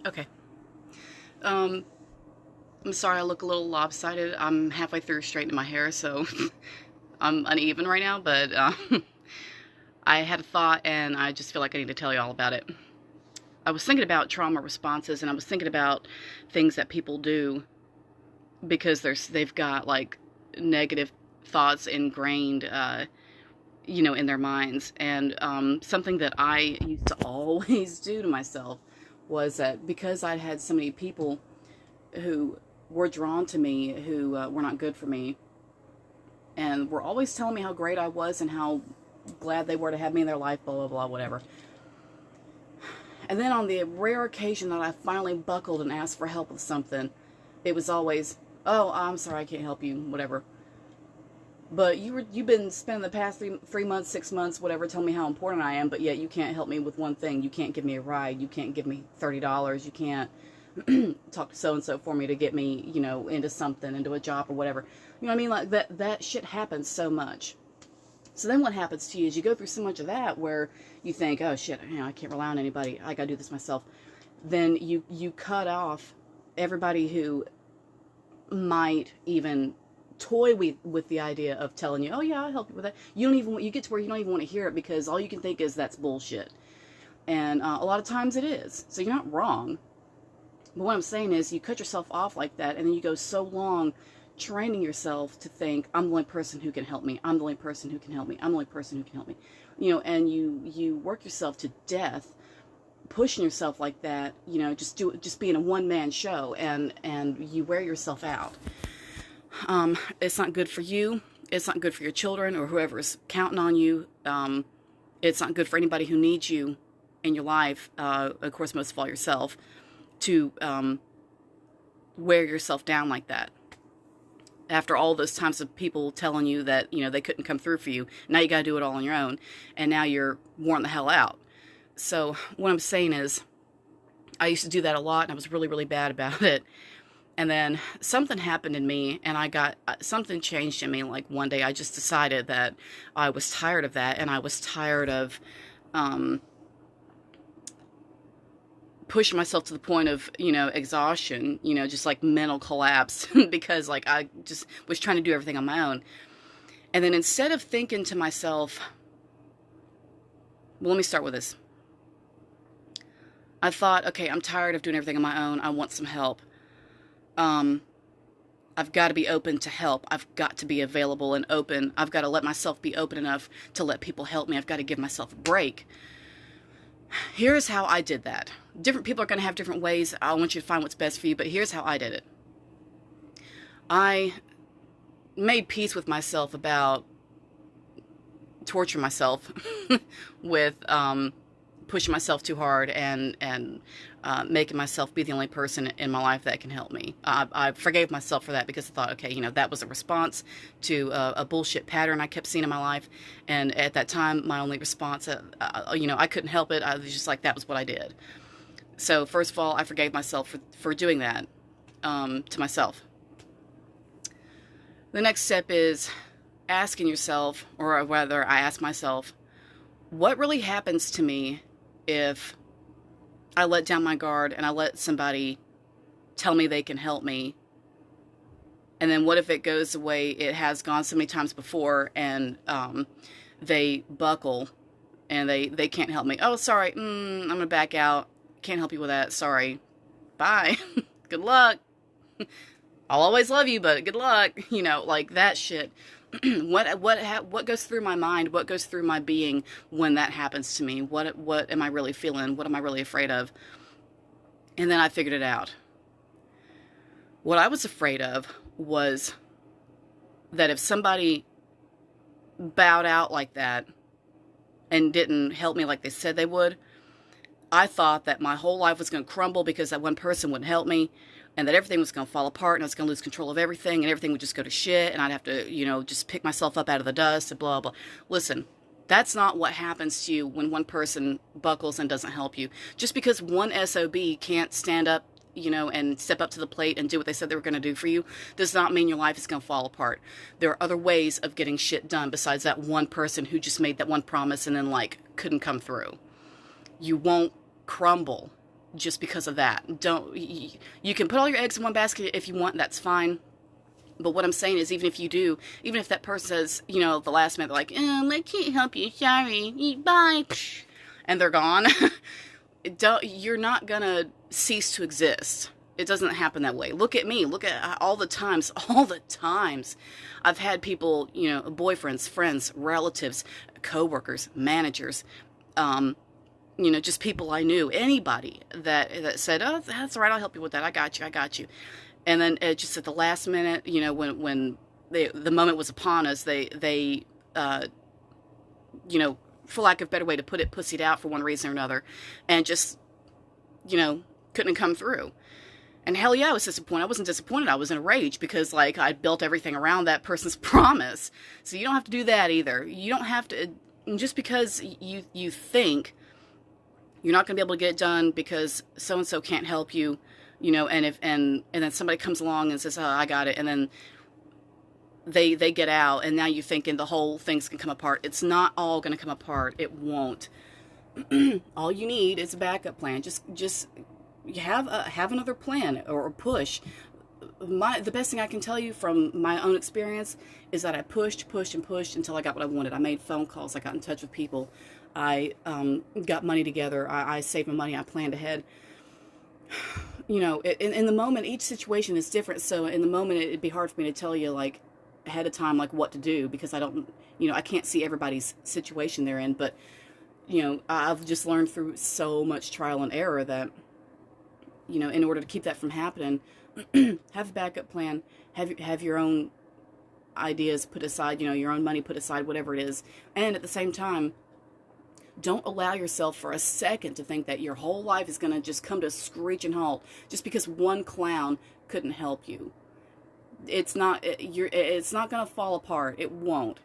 Okay. Um, I'm sorry I look a little lopsided. I'm halfway through straightening my hair, so I'm uneven right now, but I had a thought and I just feel like I need to tell you all about it. I was thinking about trauma responses and I was thinking about things that people do because they've got like negative thoughts ingrained, in their minds. And something that I used to always do to myself was that because I'd had so many people who were drawn to me who were not good for me and were always telling me how great I was and how glad they were to have me in their life, blah, blah, blah, whatever. And then on the rare occasion that I finally buckled and asked for help with something, it was always, oh, I'm sorry, I can't help you, whatever. But you've been spending the past three months, 6 months, whatever, telling me how important I am, but yet you can't help me with one thing. You can't give me a ride. You can't give me $30. You can't talk to so-and-so for me to get me, into something, into a job or whatever. You know what I mean? Like that shit happens so much. So then what happens to you is you go through so much of that where you think, oh shit, I can't rely on anybody. I gotta do this myself. Then you cut off everybody who might even toy with the idea of telling you, oh yeah, I'll help you with that. You get to where you don't even want to hear it because all you can think is that's bullshit. And a lot of times it is. So you're not wrong. But what I'm saying is you cut yourself off like that and then you go so long training yourself to think, I'm the only person who can help me. I'm the only person who can help me. I'm the only person who can help me. And you work yourself to death pushing yourself like that, just being a one-man show and you wear yourself out. It's not good for you. It's not good for your children or whoever's counting on you. It's not good for anybody who needs you in your life. Of course, most of all yourself, to wear yourself down like that. After all those times of people telling you that, they couldn't come through for you, now you got to do it all on your own, and now you're worn the hell out. So what I'm saying is, I used to do that a lot, and I was really, really bad about it. And then something happened in me, and something changed in me. Like one day I just decided that I was tired of that, and I was tired of pushing myself to the point of, exhaustion, just like mental collapse because like I just was trying to do everything on my own. And then instead of thinking to myself, well, let me start with this. I thought, okay, I'm tired of doing everything on my own. I want some help. I've got to be open to help. I've got to be available and open. I've got to let myself be open enough to let people help me. I've got to give myself a break. Here's how I did that. Different people are going to have different ways. I want you to find what's best for you, but here's how I did it. I made peace with myself about torturing myself with pushing myself too hard and making myself be the only person in my life that can help me. I forgave myself for that because I thought, okay, that was a response to a bullshit pattern I kept seeing in my life. And at that time, my only response, I couldn't help it. I was just like, that was what I did. So first of all, I forgave myself for doing that to myself. The next step is asking yourself, or rather I ask myself, what really happens to me if I let down my guard and I let somebody tell me they can help me? And then what if it goes the way it has gone so many times before and they buckle and they can't help me? Oh, sorry, I'm going to back out. Can't help you with that. Sorry. Bye. Good luck. I'll always love you, but good luck. Like that shit. What goes through my mind? What goes through my being when that happens to me? What am I really feeling? What am I really afraid of? And then I figured it out. What I was afraid of was that if somebody bowed out like that and didn't help me like they said they would, I thought that my whole life was going to crumble because that one person wouldn't help me, and that everything was going to fall apart, and I was going to lose control of everything, and everything would just go to shit, and I'd have to, just pick myself up out of the dust, and blah, blah. Listen, that's not what happens to you when one person buckles and doesn't help you. Just because one SOB can't stand up, and step up to the plate and do what they said they were going to do for you, does not mean your life is going to fall apart. There are other ways of getting shit done besides that one person who just made that one promise and then, couldn't come through. You won't crumble. just because of that. You can put all your eggs in one basket if you want, that's fine. But what I'm saying is, even if you do, even if that person says, you know, the last minute, they're like, I can't help you, sorry, bye, and they're gone, you're not gonna cease to exist. It doesn't happen that way. Look at me. Look at all the times I've had people, you know, boyfriends, friends, relatives, coworkers, managers, you know, just people I knew, anybody that said, oh, that's all right, I'll help you with that, I got you. And then just at the last minute, you know, when the moment was upon us, they you know, for lack of a better way to put it, pussied out for one reason or another, and just, you know, couldn't come through. And hell yeah, I was disappointed. I wasn't disappointed. I was in a rage because, like, I'd built everything around that person's promise. So you don't have to do that either. You don't have to, just because you think you're not going to be able to get it done because so-and-so can't help you, you know, and then somebody comes along and says, oh, I got it, and then they get out, and now you're thinking the whole thing's going to come apart. It's not all going to come apart. It won't. All you need is a backup plan. Just have another plan or a push. The best thing I can tell you from my own experience is that I pushed until I got what I wanted. I made phone calls. I got in touch with people. I got money together. I saved my money. I planned ahead. You know, in the moment, each situation is different. So in the moment, it'd be hard for me to tell you, like, ahead of time, like, what to do, because I don't, you know, I can't see everybody's situation they're in. But, you know, I've just learned through so much trial and error that, you know, in order to keep that from happening, have a backup plan, have your own ideas put aside, you know, your own money put aside, whatever it is. And at the same time, don't allow yourself for a second to think that your whole life is going to just come to a screeching halt just because one clown couldn't help you. It's not going to fall apart. It won't.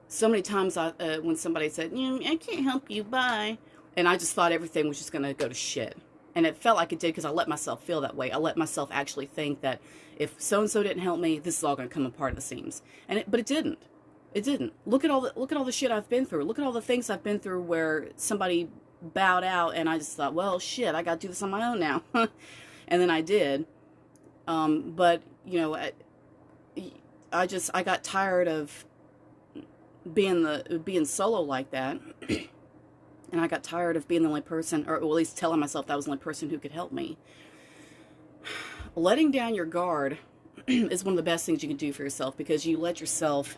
So many times when somebody said, I can't help you, bye, and I just thought everything was just going to go to shit. And it felt like it did because I let myself feel that way. I let myself actually think that if so-and-so didn't help me, this is all going to come apart at the seams. But it didn't. It didn't. Look at all the shit I've been through. Look at all the things I've been through where somebody bowed out, and I just thought, well, shit, I got to do this on my own now. And then I did. But you know, I got tired of being solo like that, and I got tired of being the only person, or at least telling myself that I was the only person who could help me. Letting down your guard is one of the best things you can do for yourself, because you let yourself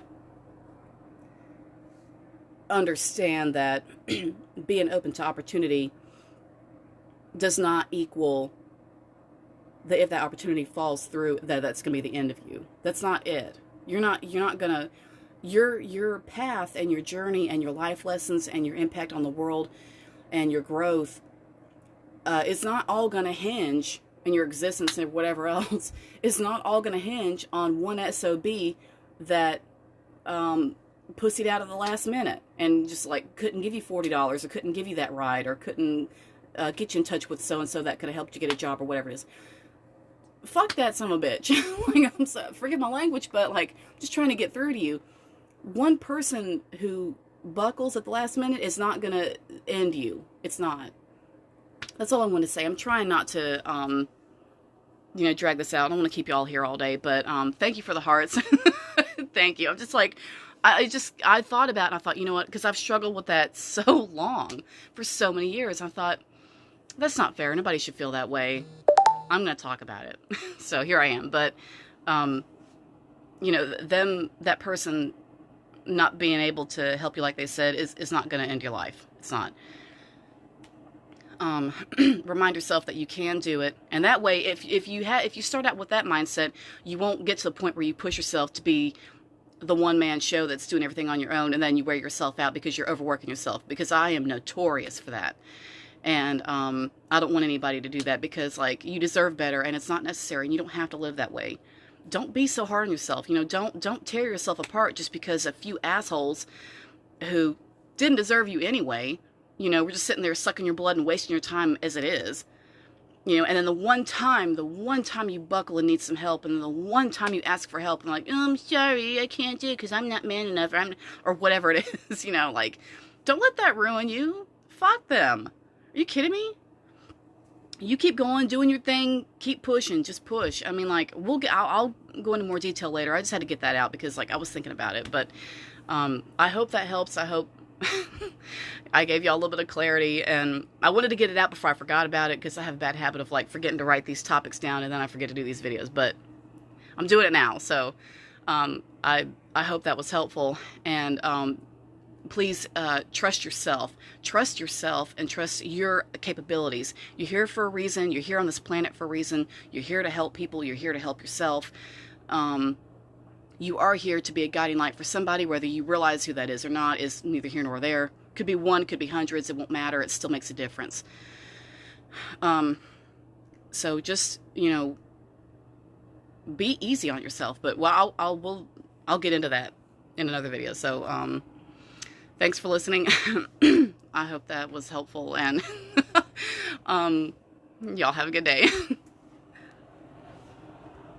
understand that being open to opportunity does not equal that if that opportunity falls through, that's going to be the end of you. That's not it. You're not going to, your path and your journey and your life lessons and your impact on the world and your growth is not all going to hinge, and your existence and whatever else is not all going to hinge on one SOB that pussied out at the last minute and just like couldn't give you $40 or couldn't give you that ride or couldn't get you in touch with so-and-so that could have helped you get a job or whatever it is. Fuck that son of a bitch. Like, I'm sorry, forgive my language, but like, just trying to get through to you. One person who buckles at the last minute is not going to end you. It's not. That's all I want to say. I'm trying not to, you know, drag this out. I don't want to keep you all here all day, but thank you for the hearts. Thank you. I'm just like, I thought about it, and I thought, you know what, because I've struggled with that so long, for so many years. I thought, that's not fair. Nobody should feel that way. I'm going to talk about it. So here I am. But, you know, that person not being able to help you like they said is not going to end your life. It's not. Remind yourself that you can do it. And that way, if you start out with that mindset, you won't get to the point where you push yourself to be the one-man show that's doing everything on your own, and then you wear yourself out because you're overworking yourself, because I am notorious for that. And I don't want anybody to do that, because like, you deserve better, and it's not necessary, and you don't have to live that way. Don't be so hard on yourself. You know, don't tear yourself apart just because a few assholes who didn't deserve you anyway, you know, we're just sitting there sucking your blood and wasting your time as it is. You know, and then the one time you buckle and need some help, and then the one time you ask for help and like, oh, I'm sorry, I can't do it because I'm not man enough, or whatever it is, you know, like, don't let that ruin you. Fuck them. Are you kidding me? you keep going, doing your thing, keep pushing, just push. I mean, like, I'll go into more detail later. I just had to get that out because, like, I was thinking about it. But I hope that helps. I hope I gave y'all a little bit of clarity, and I wanted to get it out before I forgot about it because I have a bad habit of, like, forgetting to write these topics down, and then I forget to do these videos. But I'm doing it now, so I hope that was helpful. And please trust yourself. Trust yourself and trust your capabilities. You're here for a reason. You're here on this planet for a reason. You're here to help people. You're here to help yourself. You are here to be a guiding light for somebody, whether you realize who that is or not is neither here nor there. Could be one, could be hundreds. It won't matter. It still makes a difference. So just, you know, be easy on yourself. But well, I'll get into that in another video. So thanks for listening. I hope that was helpful, and y'all have a good day.